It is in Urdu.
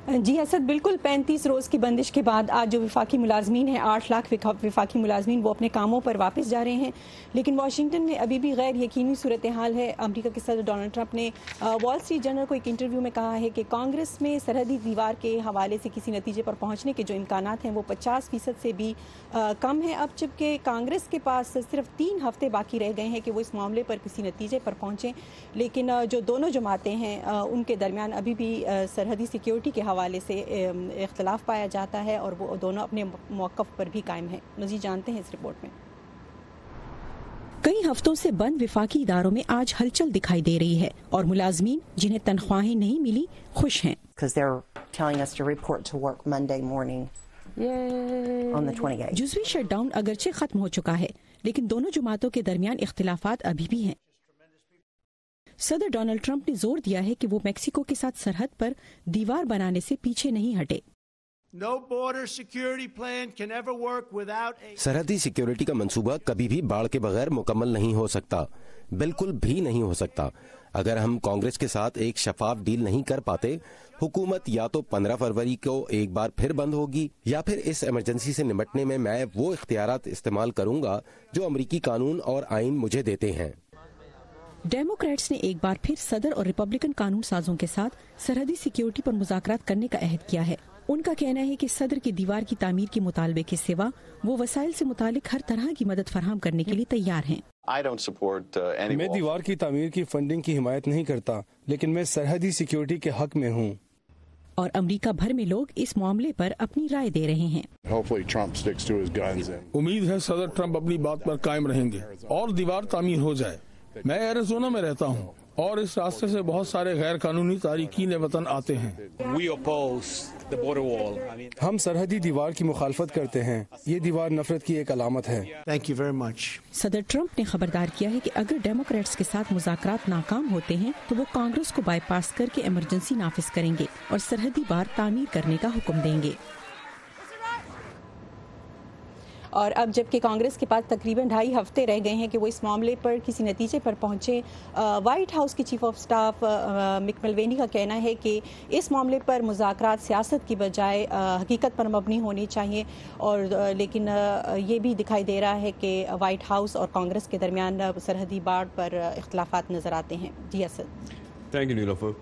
جی اسد، بالکل 35 روز کی بندش کے بعد آج جو وفاقی ملازمین ہیں 8 لاکھ وفاقی ملازمین وہ اپنے کاموں پر واپس جا رہے ہیں، لیکن واشنگٹن میں ابھی بھی غیر یقینی صورتحال ہے۔ امریکہ کے صدر ڈونلڈ ٹرمپ نے وال اسٹریٹ جرنل کو ایک انٹرویو میں کہا ہے کہ کانگریس میں سرحدی دیوار کے حوالے سے کسی نتیجے پر پہنچنے کے جو امکانات ہیں وہ 50% سے بھی کم ہیں، اب جبکہ کانگریس کے پاس صرف 3 ہفتے باقی رہ گئے ہیں کہ وہ اس معاملے پر کسی نتیجے پر پہنچیں، لیکن جو دونوں جماعتیں ہیں ان کے درمیان ابھی بھی سرحدی سیکیورٹی کے حوالے سے اختلاف پایا جاتا ہے اور وہ دونوں اپنے موقف پر بھی قائم ہیں۔ مزید جانتے ہیں اس رپورٹ میں۔ کئی ہفتوں سے بند وفاقی اداروں میں آج ہلچل دکھائی دے رہی ہے اور ملازمین جنہیں تنخواہیں نہیں ملی خوش ہیں۔ جزوی شٹ ڈاؤن اگرچہ ختم ہو چکا ہے لیکن دونوں جماعتوں کے درمیان اختلافات ابھی بھی ہیں۔ صدر ڈونلڈ ٹرمپ نے زور دیا ہے کہ وہ میکسیکو کے ساتھ سرحد پر دیوار بنانے سے پیچھے نہیں ہٹے۔ سرحدی سیکیورٹی کا منصوبہ کبھی بھی باڑ کے بغیر مکمل نہیں ہو سکتا، بالکل بھی نہیں ہو سکتا۔ اگر ہم کانگریس کے ساتھ ایک شفاف ڈیل نہیں کر پاتے، حکومت یا تو 15 فروری کو ایک بار پھر بند ہوگی یا پھر اس ایمرجنسی سے نمٹنے میں وہ اختیارات استعمال کروں گا جو امریکی قانون اور آئین مجھے دیتے ہیں۔ ڈیموکریٹس نے ایک بار پھر صدر اور ریپبلکن قانون سازوں کے ساتھ سرحدی سیکیورٹی پر مذاکرات کرنے کا عہد کیا ہے۔ ان کا کہنا ہے کہ صدر کی دیوار کی تعمیر کے مطالبے کے سوا وہ وسائل سے متعلق ہر طرح کی مدد فراہم کرنے کے لیے تیار ہیں۔ میں دیوار کی تعمیر کی فنڈنگ کی حمایت نہیں کرتا، لیکن میں سرحدی سیکیورٹی کے حق میں ہوں۔ اور امریکہ بھر میں لوگ اس معاملے پر اپنی رائے دے رہے ہیں۔ امید ہے صدر ٹرمپ اپنی بات پر قائم رہیں گے اور دیوار تعمیر ہو جائے۔ میں ایریزونا میں رہتا ہوں اور اس راستے سے بہت سارے غیر قانونی تارکین وطن آتے ہیں۔ ہم سرحدی دیوار کی مخالفت کرتے ہیں، یہ دیوار نفرت کی ایک علامت ہے۔ صدر ٹرمپ نے خبردار کیا ہے کہ اگر ڈیموکریٹس کے ساتھ مذاکرات ناکام ہوتے ہیں تو وہ کانگریس کو بائی پاس کر کے ایمرجنسی نافذ کریں گے اور سرحدی بار تعمیر کرنے کا حکم دیں گے۔ اور اب جبکہ کانگریس کے پاس تقریباً 2.5 ہفتے رہ گئے ہیں کہ وہ اس معاملے پر کسی نتیجے پر پہنچے، وائٹ ہاؤس کی چیف آف سٹاف مک ملوینی کا کہنا ہے کہ اس معاملے پر مذاکرات سیاست کی بجائے حقیقت پر مبنی ہونی چاہیے، اور لیکن یہ بھی دکھائی دے رہا ہے کہ وائٹ ہاؤس اور کانگریس کے درمیان سرحدی باڑ پر اختلافات نظر آتے ہیں۔ جی اسد۔ Thank you Niloufer.